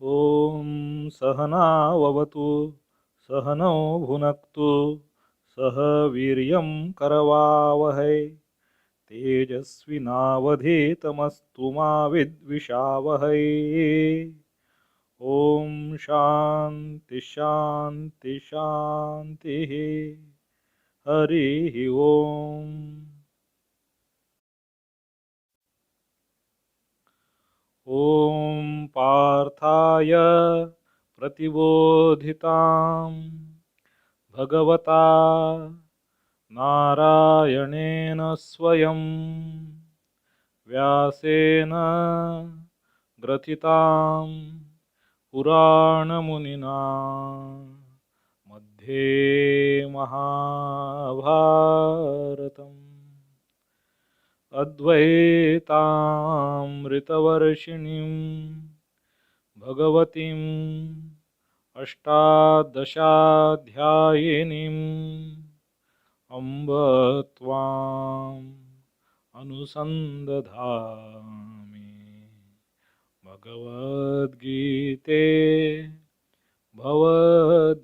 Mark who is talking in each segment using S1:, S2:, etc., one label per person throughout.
S1: ॐ सहनाववतु सहनौ भुनक्तु सह वीर्यं करवावहै तेजस्विनावधीतमस्तु मा विद्विषावहै। ॐ शान्ति शान्ति शान्तिः। हरिः ॐ। ॐ पार्थाय प्रतिबोधितां भगवता नारायणेन स्वयं व्यासेन ग्रथितां पुराणमुनिना मध्ये महाभारतम् अद्वैतामृतवर्षिणीं भगवतीम् अष्टादशाध्यायिनीम् अम्ब त्वाम् अनुसन्दधामि। भगवद्गीते भवद्वेषिणीम्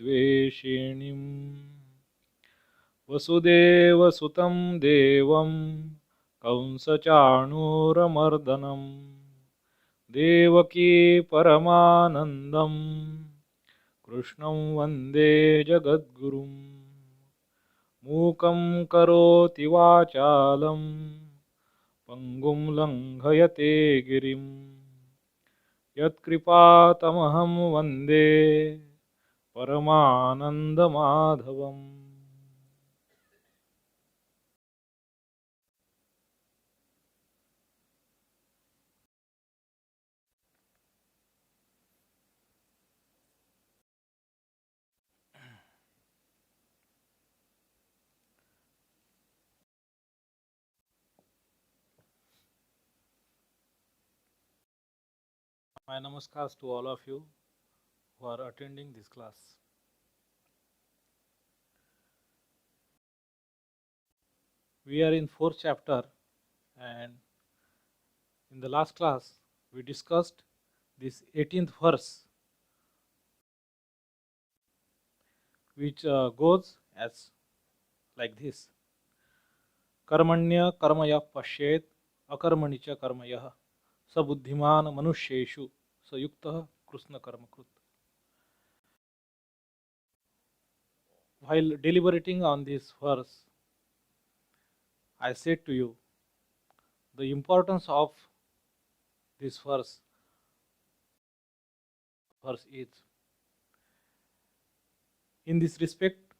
S1: वसुदेवसुतं देवं कंसचाणूरमर्दनं देवकी परमानन्दं कृष्णं वन्दे जगद्गुरुं। मूकं करोति वाचालं पङ्गुं लङ्घयते गिरिं यत्कृपातमहं वन्दे परमानन्दमाधवम्। My namaskars to all of you who are attending this class. We are in 4th chapter, and in the last class we discussed this 18th verse, which goes as like this: Karmanya karmaya pashet akarmani cha karmayah sabuddhiman manusheshu sayuktah krishna karmakrut. While deliberating on this verse, I said to you the importance of this verse is. In this respect,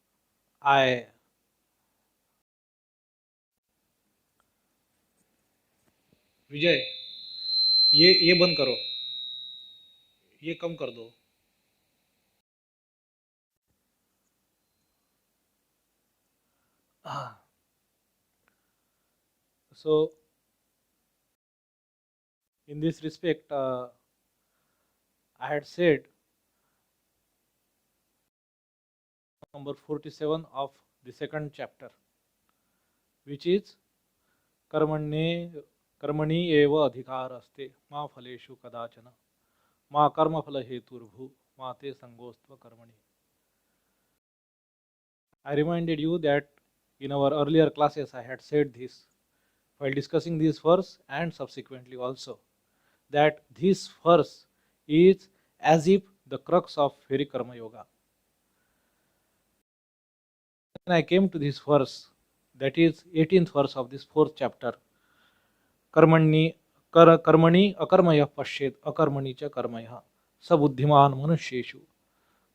S1: I विजय ये बंद करो, ये कम कर दो। So in this respect, I had said number 47 of the second chapter, which is कर्मणि एव अधिकार अस्ते मा फलेषु कदाचन मा कर्मफल हेतुर्भु मा ते संगोस्त्व कर्मणि. I reminded you that in our earlier classes I had said this while discussing this verse and subsequently also, that this verse is as if the crux of very karma yoga. When I came to this verse, that is 18th verse of this 4th chapter, कर्मणि अकर्मयः पश्येत् अकर्मणि च कर्मयः स बुद्धिमान मनुष्येषु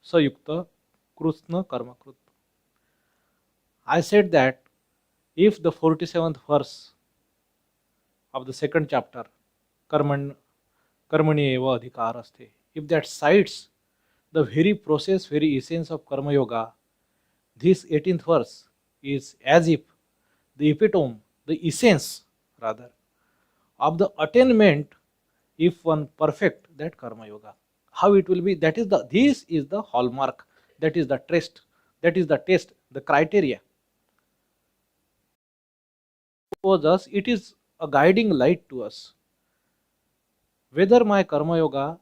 S1: स युक्त कृत्स्न कर्मकृत्. I said that if the 47th verse of the second chapter, कर्मणि एव अधिकार अस्ते, if that cites the very process, very essence of karma yoga, this 18th verse is as if the epitome, the essence rather, of the attainment if one perfect that karma yoga. How it will be, that is this is the hallmark, that is the test, the criteria. It is a guiding light to us whether my karma yoga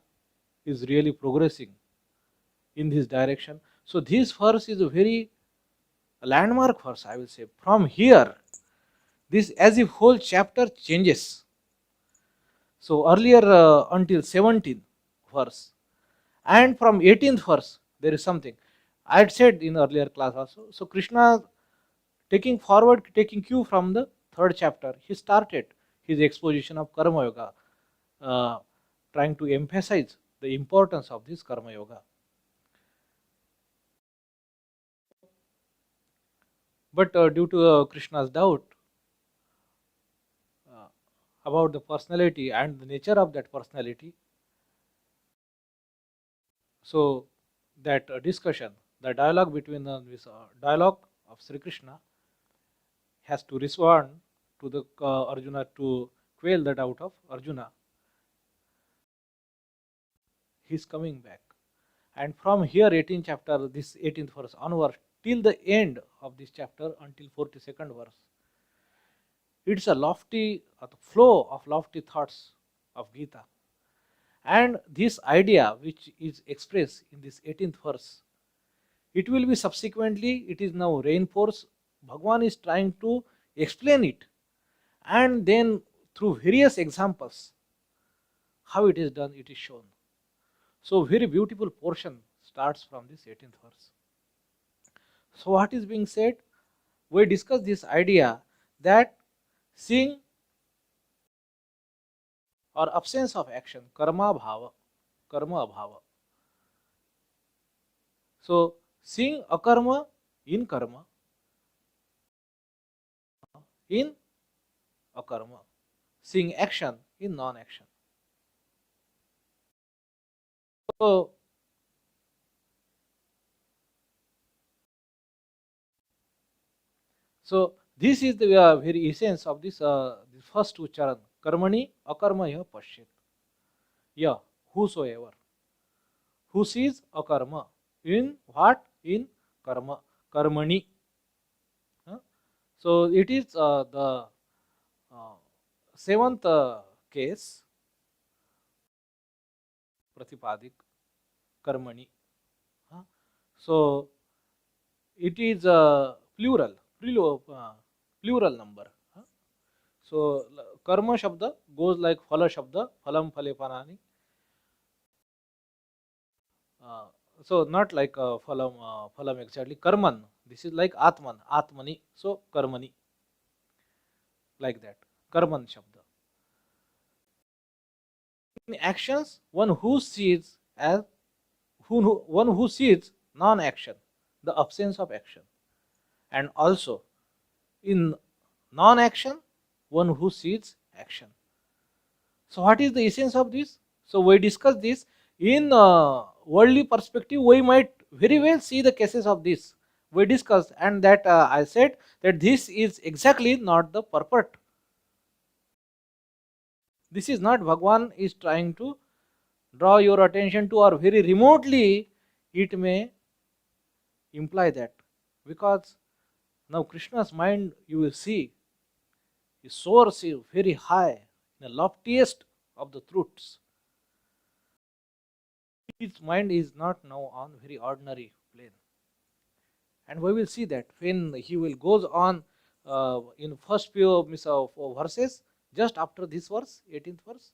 S1: is really progressing in this direction. So this verse is a very landmark verse, I will say. From here, this as if whole chapter changes. So earlier until 17th verse, and from 18th verse there is something I had said in earlier class also. So Krishna taking forward, taking cue from the third chapter, he started his exposition of Karma Yoga, uh, trying to emphasize the importance of this Karma Yoga. But due to Krishna's doubt uh, about the personality and the nature of that personality, so that discussion, the dialogue between this dialogue of Sri Krishna has to respond to the Arjuna to quell the doubt of Arjuna. He is coming back, and from here 18th chapter, this 18th verse onward till the end of this chapter until 42nd verse, it's a lofty flow of lofty thoughts of Gita. And this idea which is expressed in this 18th verse, it will be subsequently, it is now reinforced. Bhagwan is trying to explain it, and then through various examples how it is done, it is shown. So very beautiful portion starts from this 18th verse. So what is being said? We discuss this idea that seeing or absence of action, karma bhava, karma abhava. So seeing akarma in karma, in akarma, seeing action in non-action. So this is the very essence of this the first ucharan, karmani akarmaya pashyat. Yeah, whosoever who sees akarma in what? In karma, karmani. So it is the seventh case, pratipadik karmani. So it is plural number. So karma shabda goes like phala shabda, phalam phale panani. So not like phalam exactly, karman. This is like atman, atmani. So karmani, like that, karman shabda. In actions, one who sees as one who sees non-action, the absence of action, and also in non-action, one who sees action. So what is the essence of this? So we discuss this in worldly perspective. We might very well see the cases of this. We discussed, and that I said that this is exactly not the purport. This is not Bhagwan is trying to draw your attention to, or very remotely it may imply that, because now Krishna's mind, you will see, his source is very high, the loftiest of the truths. His mind is not now on very ordinary plane, and we will see that when he will goes on in first few verses, just after this verse, 18th verse.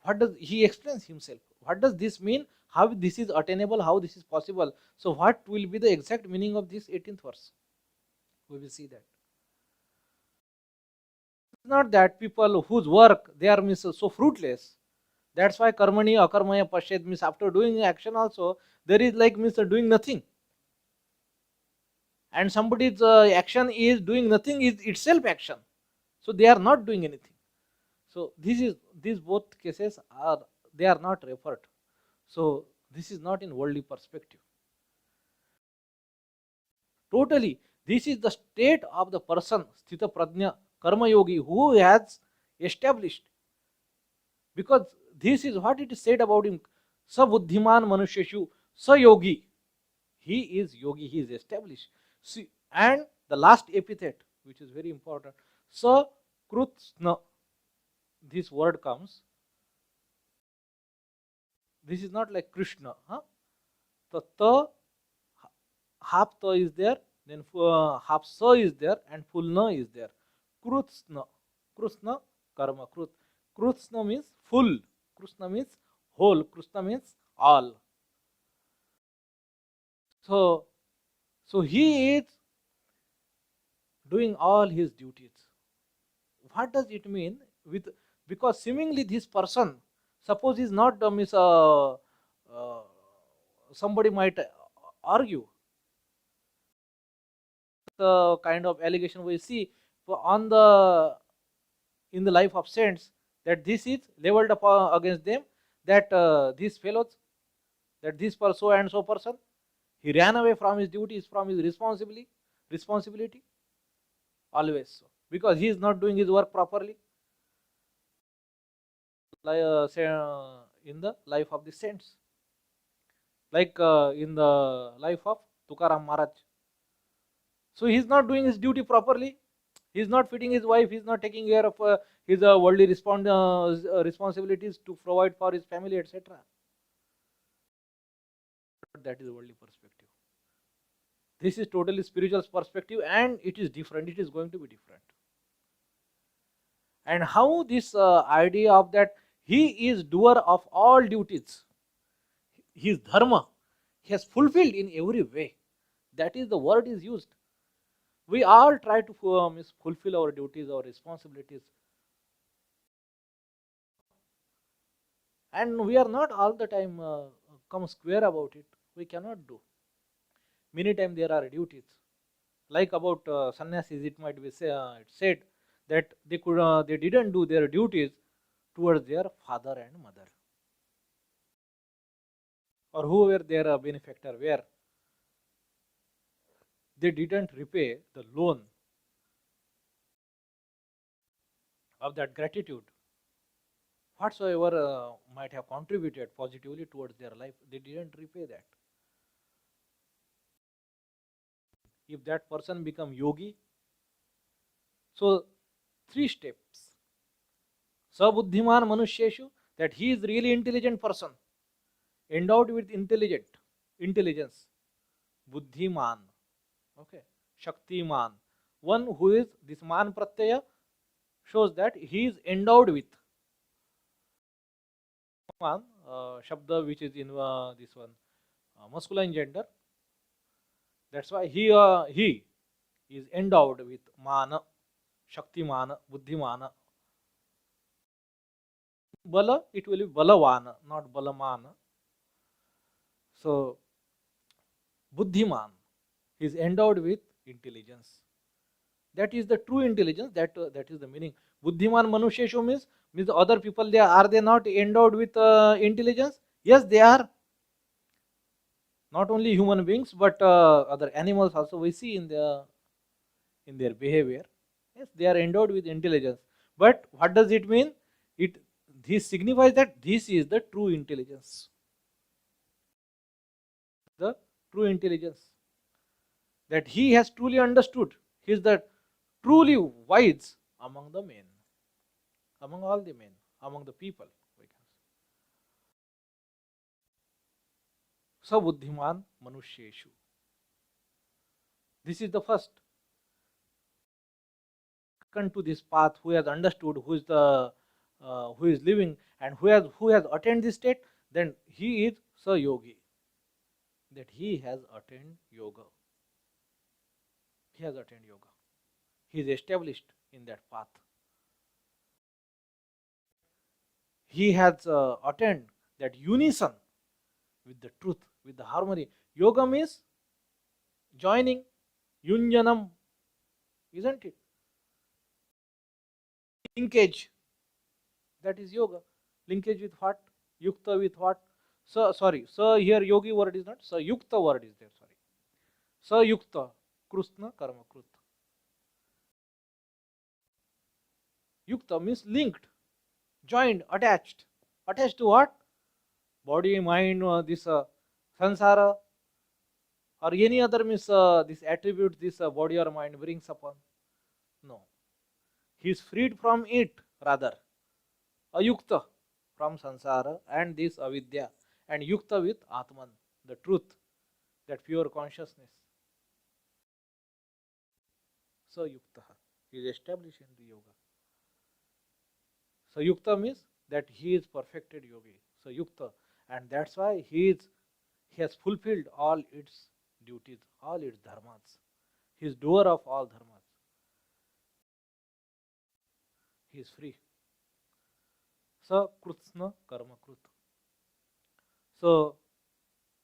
S1: What does he explains himself? What does this mean? How this is attainable? How this is possible? So what will be the exact meaning of this 18th verse? We will see that. It's not that people whose work they are so fruitless. That's why karmani akarmaya pashyat means after doing action also there is like doing nothing. And somebody's action is doing nothing is itself action. So they are not doing anything. So these both cases are, they are not referred. So this is not in worldly perspective. Totally, this is the state of the person, sthita prajna, karma yogi, who has established. Because this is what it is said about him. Sa buddhiman manusheshu, sa yogi. He is yogi, he is established. See, and the last epithet, which is very important, sa krutsna. This word comes. This is not like Krishna. Huh? The ta, half ta is there, then half sa is there, and full na is there. Krutsna. Krusna, karma, krut. Krutsna means full. Krusna means whole. Krusna means all. So, he is doing all his duties. What does it mean? With, because seemingly this person, suppose is not somebody might argue the kind of allegation we see on the in the life of saints, that this is leveled up against them, that these fellows, that this person, so and so person, he ran away from his duties, from his responsibility, always so, because he is not doing his work properly. Say, in the life of the saints, like in the life of Tukaram Maharaj. So he is not doing his duty properly. He is not feeding his wife. He is not taking care of his worldly responsibilities to provide for his family, etc. That is worldly perspective. This is totally spiritual perspective, and it is different. It is going to be different. And how this idea of that he is doer of all duties, his dharma, he has fulfilled in every way. That is the word is used. We all try to fulfill our duties, our responsibilities, and we are not all the time come square about it. We cannot do. Many times there are duties, like about sannyasis. It might be said that they didn't do their duties towards their father and mother, or whoever their benefactor were. They didn't repay the loan of that gratitude, whatsoever might have contributed positively towards their life. They didn't repay that. If that person become yogi, so 3 steps. Sabuddhiman manusheshu, that he is really intelligent person, endowed with intelligence. Buddhiman, okay. Shaktiman, one who is, this man pratyaya shows that he is endowed with man, shabda which is in this one masculine gender. That's why he is endowed with mana, shaktimana, buddhimana. Bala, it will be balavana, not balamana. So buddhiman, he is endowed with intelligence. That is the true intelligence. That is the meaning. Buddhiman manusheshu means other people, are they not endowed with intelligence? Yes, they are. Not only human beings, but other animals also we see in their behavior. Yes, they are endowed with intelligence. But what does it mean? This signifies that this is the true intelligence. The true intelligence. That he has truly understood. He is the truly wise among the men. Among all the men. Among the people. Sabuddhiman manusheshu. This is the first. Come to this path, who has understood, who is living, and who has attained this state, then he is sa yogi. That he has attained yoga. He has attained yoga. He is established in that path. He has attained that unison with the truth, with the harmony. Yoga means joining, yunjanam, isn't it? Linkage. That is yoga. Linkage with what? Yukta with what? So here yogi word is not. So yukta word is there. Sorry. So yukta. Krusna karma krut. Yukta means linked, joined, attached. Attached to what? Body, mind, this sansara, or any other means this attribute this body or mind brings upon. No. He is freed from it, rather. Ayukta, from sansara and this avidya and yukta with Atman, the truth, that pure consciousness. So yukta is established in the yoga. So yukta means that he is perfected yogi. So yukta, and that's why he has fulfilled all its duties, all its dharmas. He is doer of all dharmas. He is free. So krutsna karma krut. So,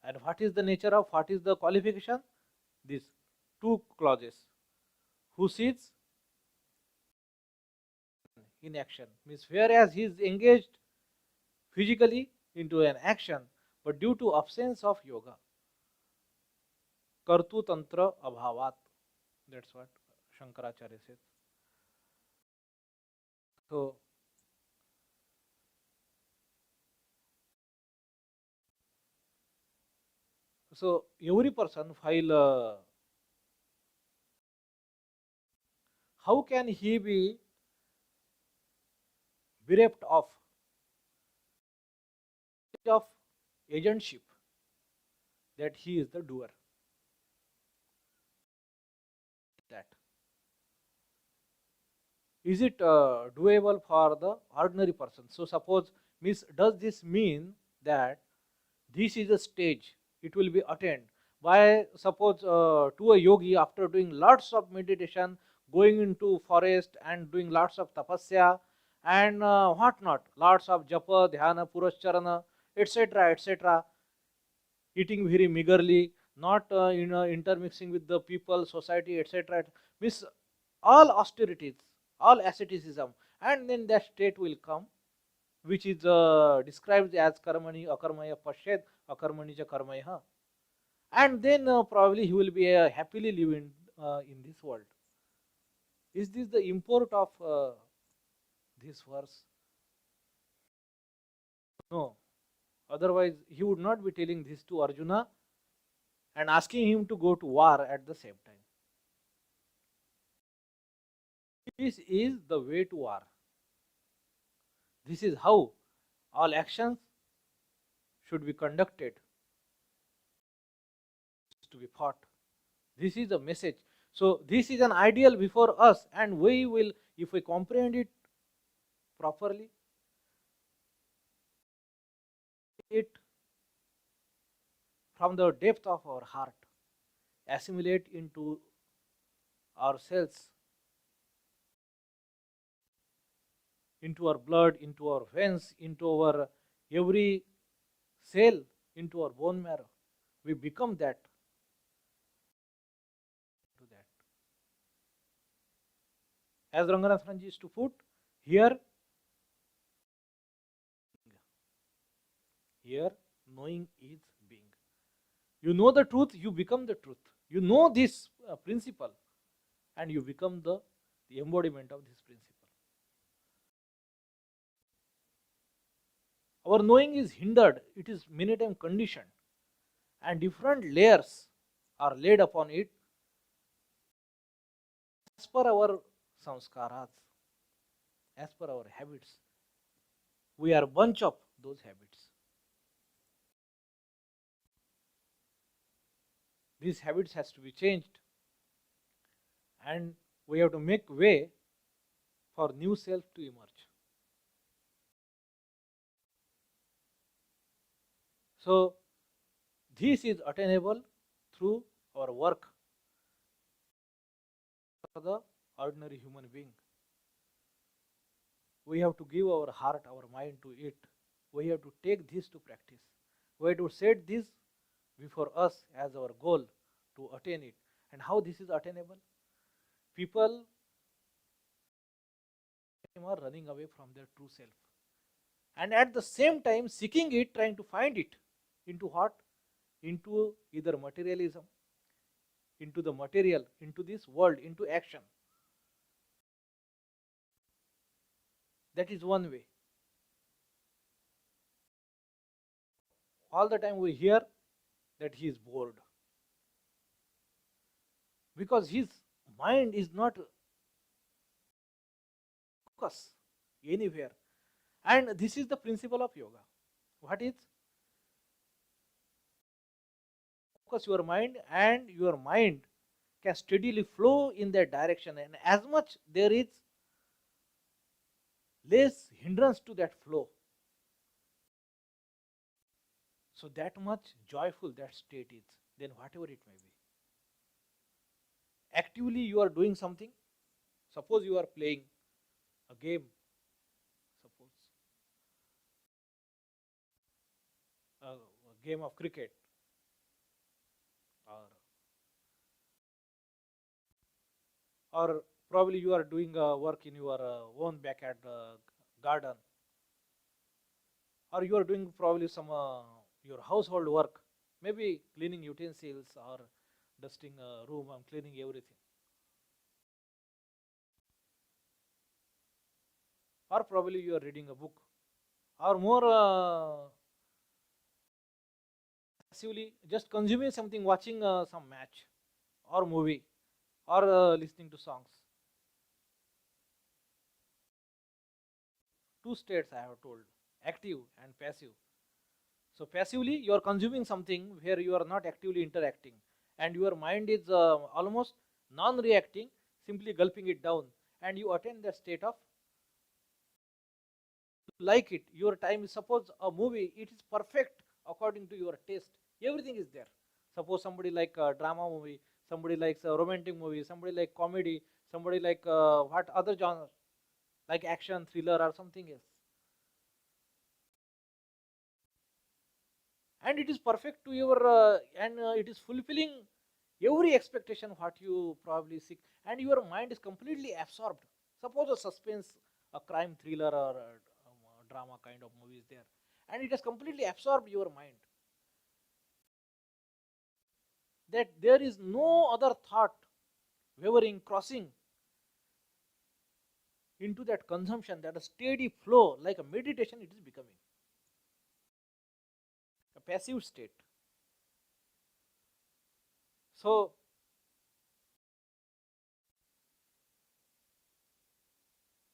S1: and what is the nature of, what is the qualification? These two clauses. Who sees in action, means whereas he is engaged physically into an action, but due to absence of yoga, kartu tantra abhavat. That's what Shankaracharya says. So, every person, while how can he be bereft of agentship, that he is the doer? That is it doable for the ordinary person? So suppose, does this mean that this is a stage, it will be attained by, suppose, to a yogi, after doing lots of meditation, going into forest and doing lots of tapasya and what not, lots of japa, dhyana, purascharana, etc., etc., eating very meagerly, not intermixing with the people, society, etc., means all austerities, all asceticism, and then that state will come, which is described as karmani akarmaya pashyad akarmani cha karmaya, and then probably he will be happily living in this world. Is this the import of this verse? No. Otherwise, he would not be telling this to Arjuna and asking him to go to war at the same time. This is the way to war. This is how all actions should be conducted, to be fought. This is a message. So this is an ideal before us, and we will, if we comprehend it properly, it from the depth of our heart, assimilate into ourselves, into our blood, into our veins, into our every cell, into our bone marrow. We become that. To that. As Ranganathanji used to put, here knowing is being. You know the truth, you become the truth. You know this principle, and you become the embodiment of this principle. Our knowing is hindered, it is many times conditioned, and different layers are laid upon it as per our samskaras, as per our habits. We are a bunch of those habits. These habits has to be changed, and we have to make way for new self to emerge. So this is attainable through our work for the ordinary human being. We have to give our heart, our mind to it. We have to take this to practice. We have to set this before us as our goal to attain it. And how this is attainable? People are running away from their true self, and at the same time seeking it, trying to find it into what? Into either materialism, into the material, into this world, into action. That is one way. All the time we hear that he is bored, because his mind is not focus anywhere. And this is the principle of yoga. What is? focus your mind, and your mind can steadily flow in that direction, and as much there is less hindrance to that flow, so that much joyful that state is, then whatever it may be. Actively you are doing something. Suppose you are playing a game, suppose a game of cricket, or probably you are doing work in your own backyard garden, or you are doing probably some your household work, maybe cleaning utensils or dusting a room and cleaning everything, or probably you are reading a book, or more passively just consuming something, watching some match or movie, or listening to songs. Two states I have told: active and passive. So passively you are consuming something where you are not actively interacting, and your mind is almost non-reacting, simply gulping it down, and you attain that state of like it. Your time is, suppose a movie, it is perfect according to your taste. Everything is there. Suppose somebody like a drama movie, somebody likes a romantic movie, somebody like comedy, somebody like what other genre, like action, thriller, or something else. And it is perfect to your and it is fulfilling every expectation what you probably seek, and your mind is completely absorbed. Suppose a suspense, a crime thriller, or a drama kind of movie is there, and it has completely absorbed your mind, that there is no other thought wavering, crossing into that consumption, that a steady flow like a meditation it is becoming a passive state. So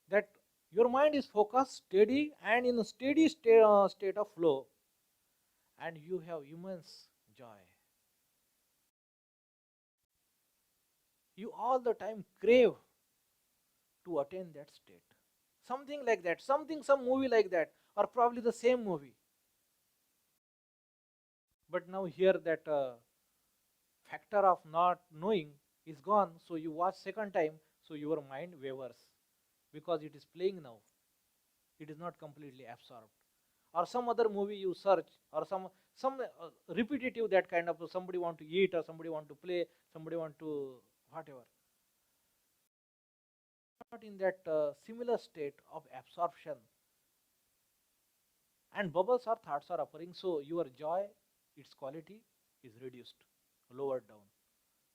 S1: that your mind is focused, steady, and in a steady state of flow, and you have immense joy. You all the time crave to attain that state. Something like that, some movie like that, or probably the same movie. But now here that factor of not knowing is gone, so you watch second time, so your mind wavers because it is playing now. It is not completely absorbed. Or some other movie you search, or some repetitive, that kind of, somebody want to eat, or somebody want to play, somebody want to whatever, not in that similar state of absorption, and bubbles or thoughts are appearing, so your joy, its quality is reduced, lowered down,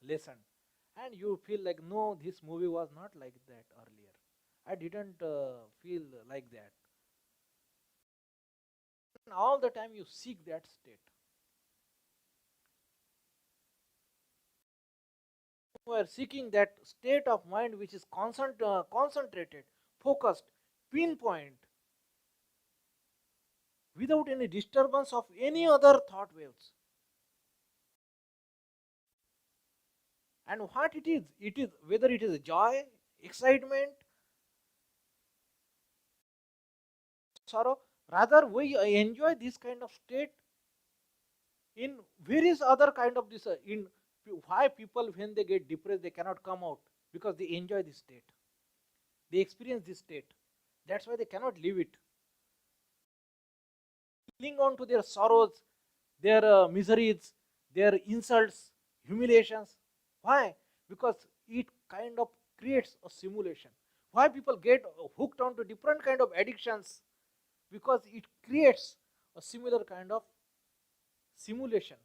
S1: lessened, and you feel like, no, this movie was not like that earlier. I didn't feel like that. And all the time you seek that state. You are seeking that state of mind which is concentrated, focused, pinpoint, without any disturbance of any other thought waves. And what it is whether it is joy, excitement, sorrow, rather we enjoy this kind of state in various other kind of this in why people when they get depressed they cannot come out, because they enjoy this state, they experience this state, that's why they cannot leave it, cling on to their sorrows, their miseries, their insults, humiliations. Why? Because it kind of creates a simulation. Why people get hooked onto different kind of addictions? Because it creates a similar kind of simulation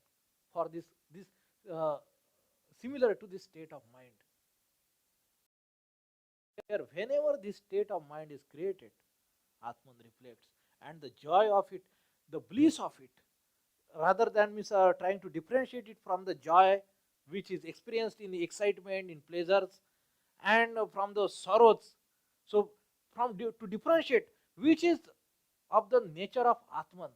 S1: for this uh, similar to this state of mind. Where whenever this state of mind is created, Atman reflects, and the joy of it, the bliss of it, rather than trying to differentiate it from the joy which is experienced in the excitement, in pleasures, and from the sorrows. So, to differentiate which is of the nature of Atman,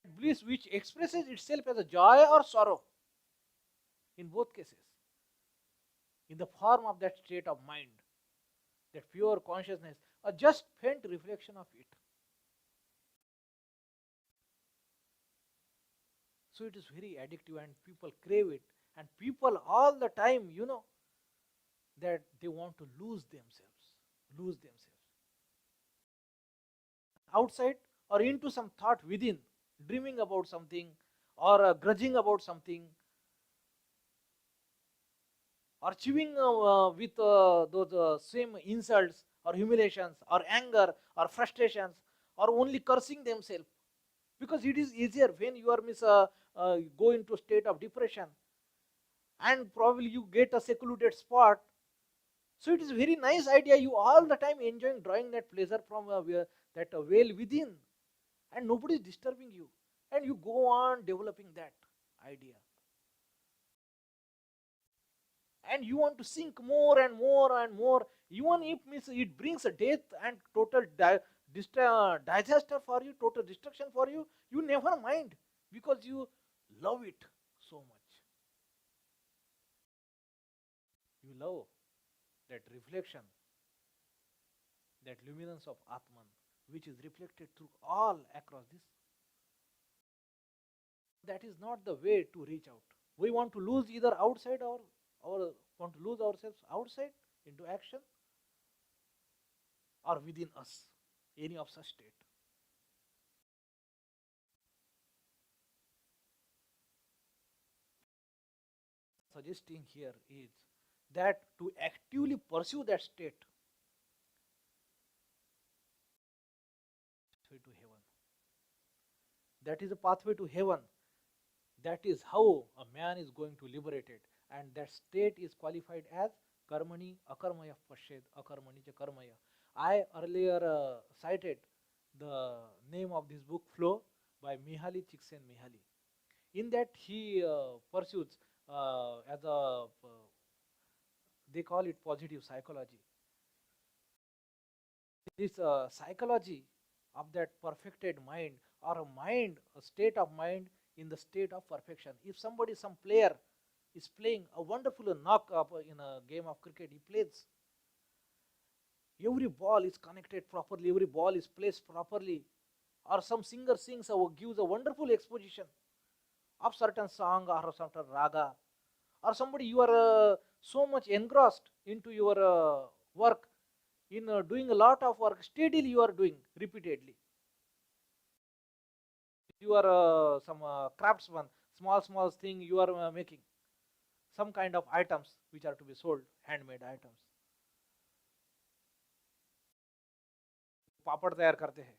S1: Bliss which expresses itself as a joy or sorrow in both cases, in the form of that state of mind, that pure consciousness, a just faint reflection of it. So it is very addictive and people crave it. And people all the time, that they want to lose themselves outside or into some thought within, dreaming about something or grudging about something or chewing with those same insults or humiliations or anger or frustrations or only cursing themselves, because it is easier when you are go into a state of depression and probably you get a secluded spot. So it is very nice idea, you all the time enjoying drawing that pleasure from that well within, and nobody is disturbing you, and you go on developing that idea, and you want to sink more and more and more, even if it brings a death and total disaster for you, total destruction for you, you never mind, because you love it so much. You love that reflection, that luminance of Atman, which is reflected through all across this. That is not the way to reach out. We want to lose either outside or want to lose ourselves outside into action or within us, any of such state. Suggesting here is that to actively pursue that state, pathway to heaven. That is a pathway to heaven. That is how a man is going to liberate it. And that state is qualified as karmani akarmaya pashed akarmani cha karmaya. I earlier cited the name of this book, Flow, by Mihaly Csikszentmihalyi. In that he pursues as a they call it positive psychology. This psychology of that perfected mind, or a state of mind in the state of perfection. If some player is playing a wonderful knock up in a game of cricket, he plays. Every ball is connected properly, every ball is placed properly. Or some singer sings or gives a wonderful exposition of certain song or certain raga. Or somebody, you are so much engrossed into your work, in doing a lot of work, steadily you are doing repeatedly. You are some craftsman, small thing you are making, some kind of items which are to be sold, handmade items. पापड़ तैयार करते हैं,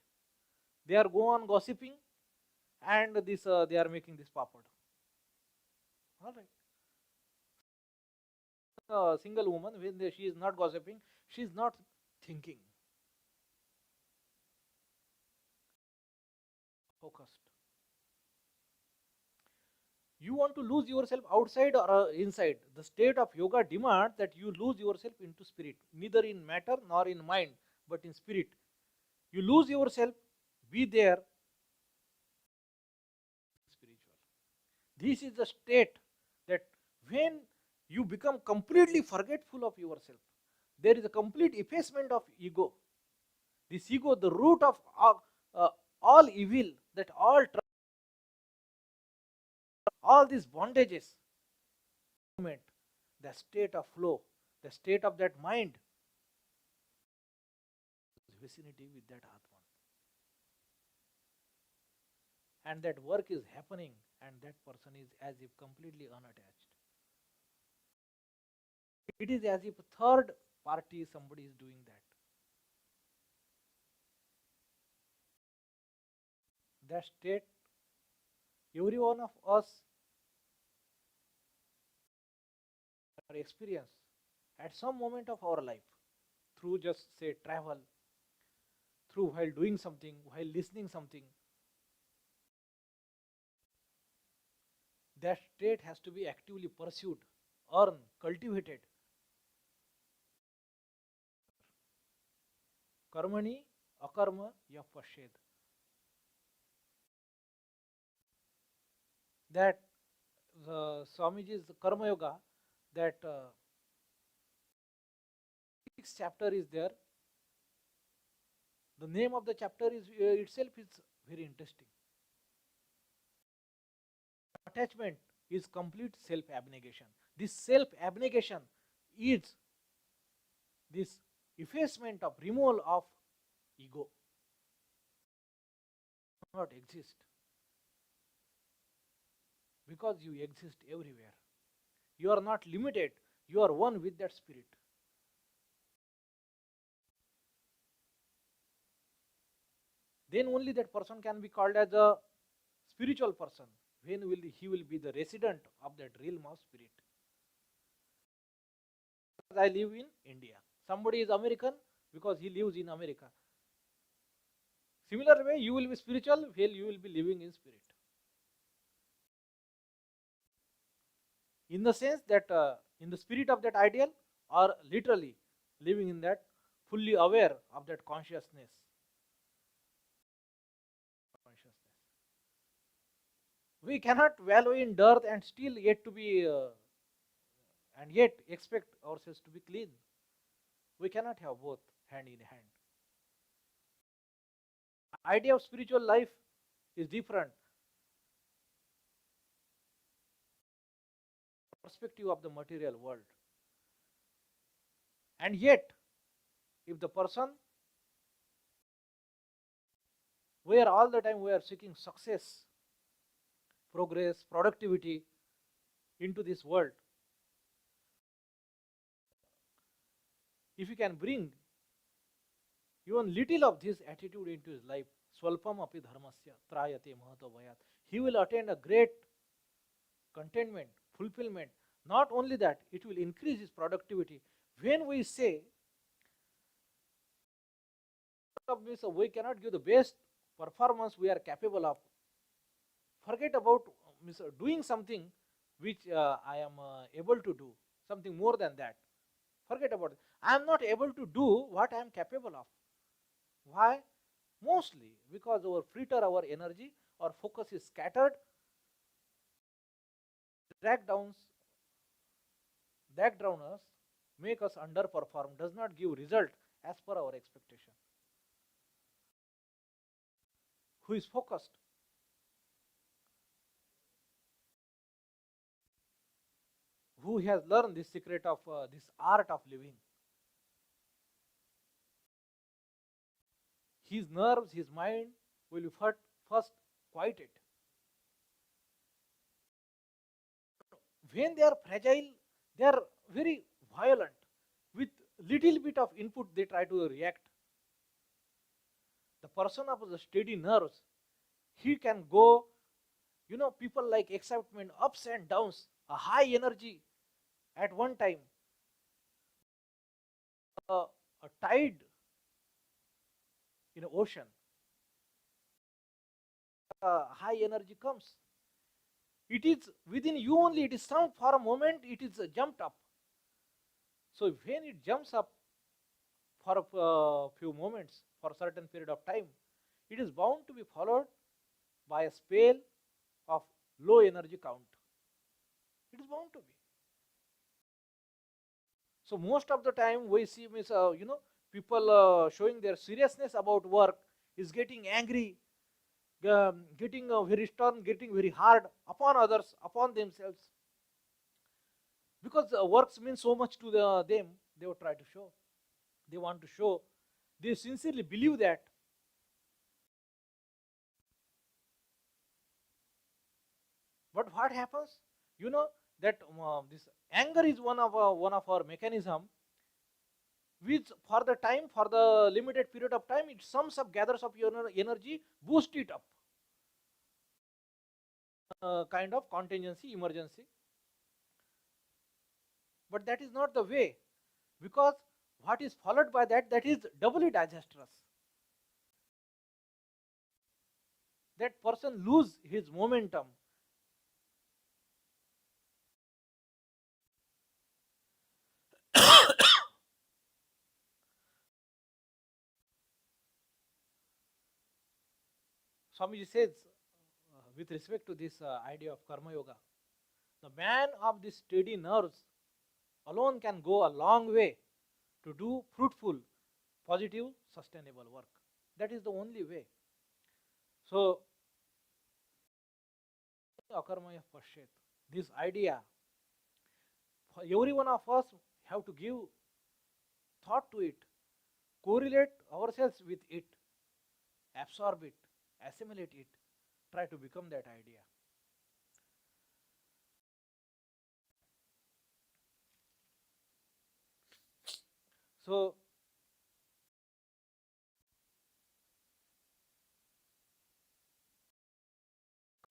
S1: they are go on gossiping, and this they are making this papad. All right. A single woman, when she is not gossiping, she is not thinking, focused. You want to lose yourself outside or inside. The state of yoga demands that you lose yourself into spirit, neither in matter nor in mind, but in spirit. You lose yourself, be there, spiritual. This is the state that when you become completely forgetful of yourself, there is a complete effacement of ego. This ego, the root of all evil, that all these bondages, the state of flow, the state of that mind, vicinity with that Atman. And that work is happening, and that person is as if completely unattached. It is as if third party somebody is doing that. That state, every one of us experience at some moment of our life, through just say travel, through while doing something, while listening something. That state has to be actively pursued, earned, cultivated. Karmani akarma ya pashed. that Swamiji's Karma Yoga, that sixth chapter is there. The name of the chapter is itself is very interesting. Attachment is complete self-abnegation. This self-abnegation is this effacement of removal of ego. Not exist, because you exist everywhere. You are not limited. You are one with that spirit. Then only that person can be called as a spiritual person. When will he will be the resident of that realm of spirit? I live in India. Somebody is American because he lives in America. Similar way, you will be spiritual while you will be living in spirit. In the sense that in the spirit of that ideal, or literally living in that, fully aware of that consciousness. We cannot wallow in dirt and still yet to be and yet expect ourselves to be clean. We cannot have both hand in hand. Idea of spiritual life is different. Perspective of the material world. And yet, if the person, where all the time we are seeking success, progress, productivity into this world, if you can bring even little of this attitude into his life, swalpam api dharmasya trayate mahato bhayat, he will attain a great contentment, fulfillment. Not only that, it will increase his productivity. When we say we cannot give the best performance we are capable of, forget about doing something which I am able to do, something more than that. Forget about it. I am not able to do what I am capable of. Why? Mostly because our filter, our energy, our focus is scattered, drag downs, drag us, make us underperform, does not give result as per our expectation. Who is focused? Who has learned this secret of this art of living? His nerves, his mind will be first quieted. When they are fragile, they are very violent. With little bit of input, they try to react. The person of the steady nerves, he can go, people like excitement, ups and downs, a high energy at one time, a tide in an ocean, high energy comes. It is within you only, it is sound for a moment, it is jumped up. So when it jumps up for a few moments, for a certain period of time, it is bound to be followed by a spell of low energy count. It is bound to be. So most of the time we see people showing their seriousness about work is getting angry, getting very stern, getting very hard upon others, upon themselves. Because works mean so much to them, they will try to show. They want to show. They sincerely believe that. But what happens? You know that this anger is one of our mechanism, which for the time, for the limited period of time, it sums up, gathers up your energy, boost it up. Kind of contingency, emergency. But that is not the way, because what is followed by that, that is doubly disastrous. That person lose his momentum. Swamiji says, with respect to this idea of karma yoga, the man of the steady nerves alone can go a long way to do fruitful, positive, sustainable work. That is the only way. So, akarmaya pashet, this idea, for every one of us have to give thought to it, correlate ourselves with it, absorb it, assimilate it, try to become that idea. So,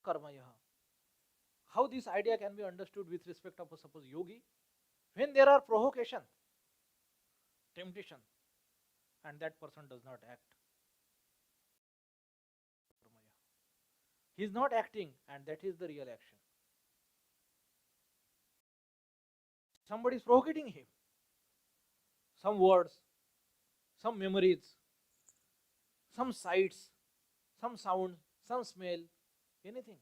S1: karmaya. How this idea can be understood with respect of a suppose yogi? When there are provocation, temptation, and that person does not act, karmaya. He is not acting, and that is the real action. Somebody is provoking him. Some words, some memories, some sights, some sounds, some smell, anything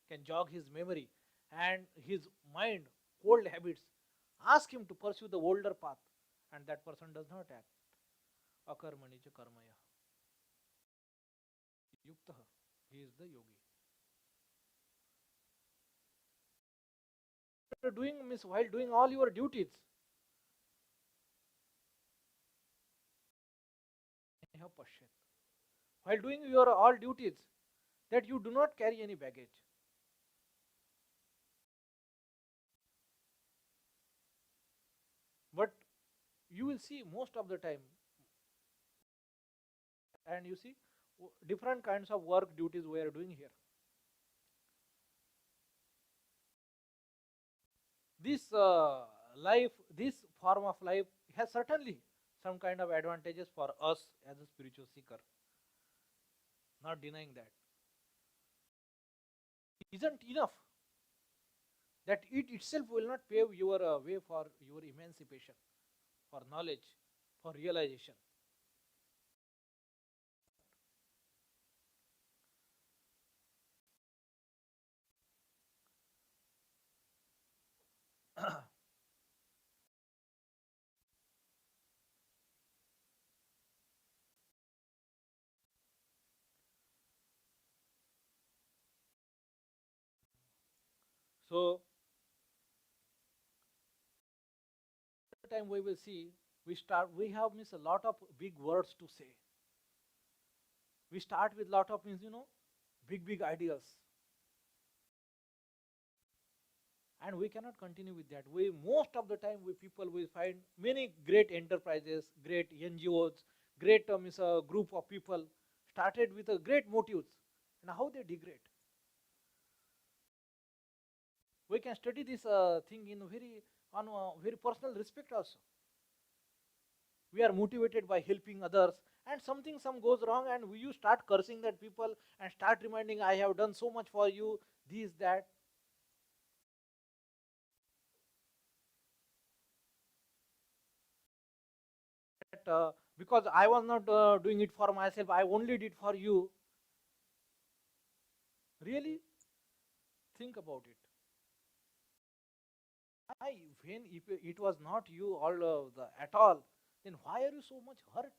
S1: can jog his memory and his mind, old habits, ask him to pursue the older path, and that person does not act. Akarmani cha karmaya. Yukta. He is the yogi. Doing means while doing all your duties, while doing your all duties, that you do not carry any baggage. But you will see most of the time, and you see different kinds of work duties we are doing here. This life, this form of life has certainly some kind of advantages for us as a spiritual seeker. Not denying that. Isn't enough that it itself will not pave your way for your emancipation, for knowledge, for realization. So, the time we will see, we have means a lot of big words to say. We start with lot of means, big ideas. And we cannot continue with that. We most of the time we people will find many great enterprises, great NGOs, great group of people started with a great motives, and how they degrade. We can study this thing in very personal respect also. We are motivated by helping others, and some goes wrong, and you start cursing that people and start reminding, I have done so much for you, this that. Because I was not doing it for myself, I only did for you. Really think about it. When if it was not you at all, then why are you so much hurt?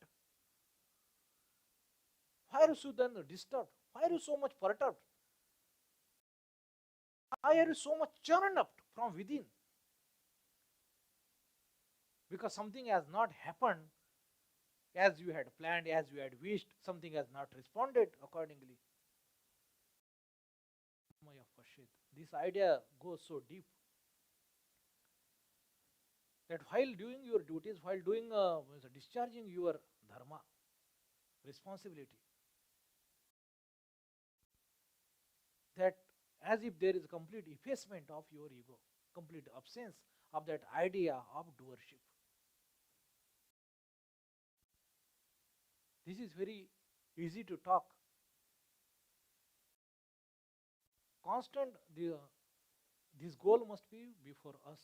S1: Why are you so then disturbed? Why are you so much perturbed? Why are you so much churned up from within? Because something has not happened as you had planned, as you had wished, something has not responded accordingly. This idea goes so deep that while doing your duties, while doing discharging your dharma, responsibility, that as if there is complete effacement of your ego, complete absence of that idea of doership. This is very easy to talk. Constant, this goal must be before us.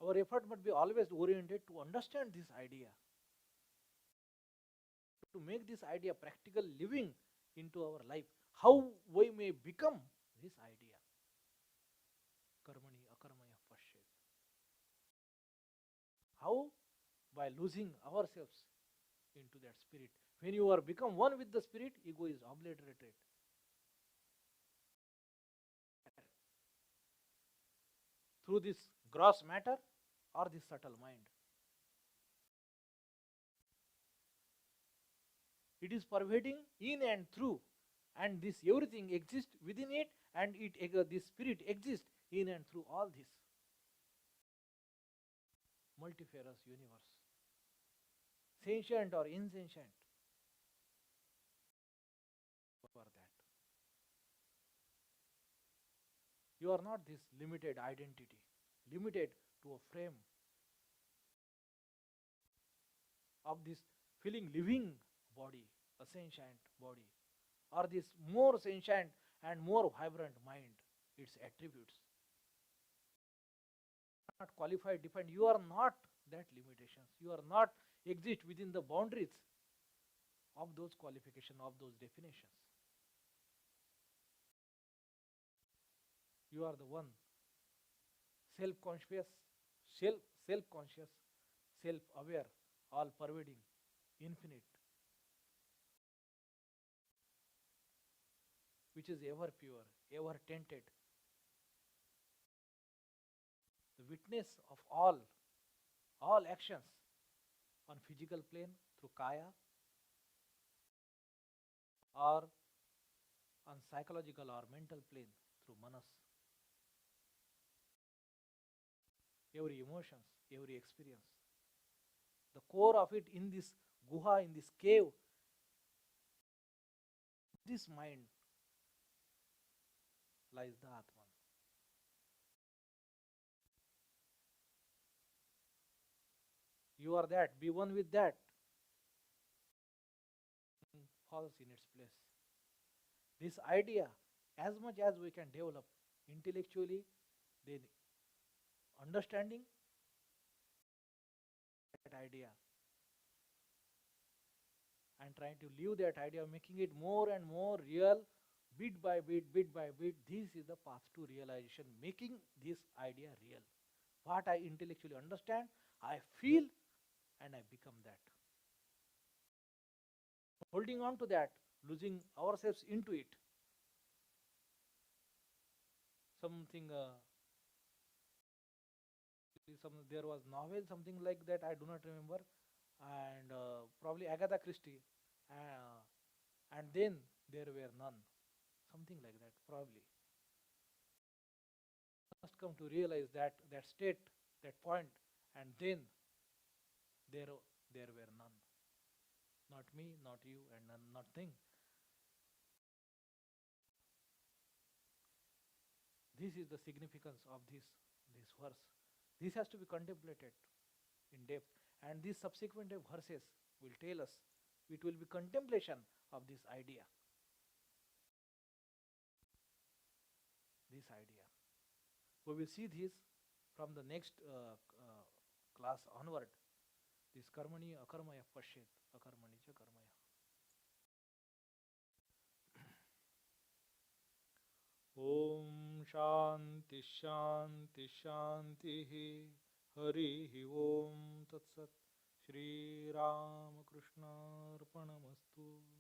S1: Our effort must be always oriented to understand this idea, to make this idea practical living into our life. how we may become this idea. Karmani akarmaya pashet. How? By losing ourselves into that spirit. When you are become one with the spirit, ego is obliterated. Through this gross matter or this subtle mind. It is pervading in and through, and this everything exists within it, and this spirit exists in and through all this multifarious universe, sentient or insentient. For that, you are not this limited identity, limited to a frame of this feeling living body, a sentient body, or this more sentient and more vibrant mind, its attributes. Not qualified, defined. You are not that limitations. You are not exist within the boundaries of those qualifications, of those definitions. You are the one, self-conscious, self-conscious, self-aware, all-pervading, infinite, which is ever pure, ever tainted, the witness of all actions on physical plane through kaya or on psychological or mental plane through manas. Every emotions, every experience. The core of it in this guha, in this cave, this mind lies the Atman. You are that, be one with that. Falls in its place. This idea, as much as we can develop intellectually, then understanding that idea and trying to live that idea, making it more and more real, bit by bit, bit by bit. This is the path to realization, making this idea real. What I intellectually understand, I feel, and I become that. Holding on to that, losing ourselves into it. Something, there was novel, something like that, I do not remember, and probably Agatha Christie, and then there were none, something like that, probably. Must come to realize that state, that point, and then there there were none. Not me, not you, and none, nothing. This is the significance of this verse. This has to be contemplated in depth, and these subsequent verses will tell us. It will be contemplation of this idea. This idea. We will see this from the next class onward. This karmani akarmaya pashet, akarmani cha karmaya. Om Shanti Shanti Shanti Hari Om Tat Sat Shri Ramakrishna Arpanamastu.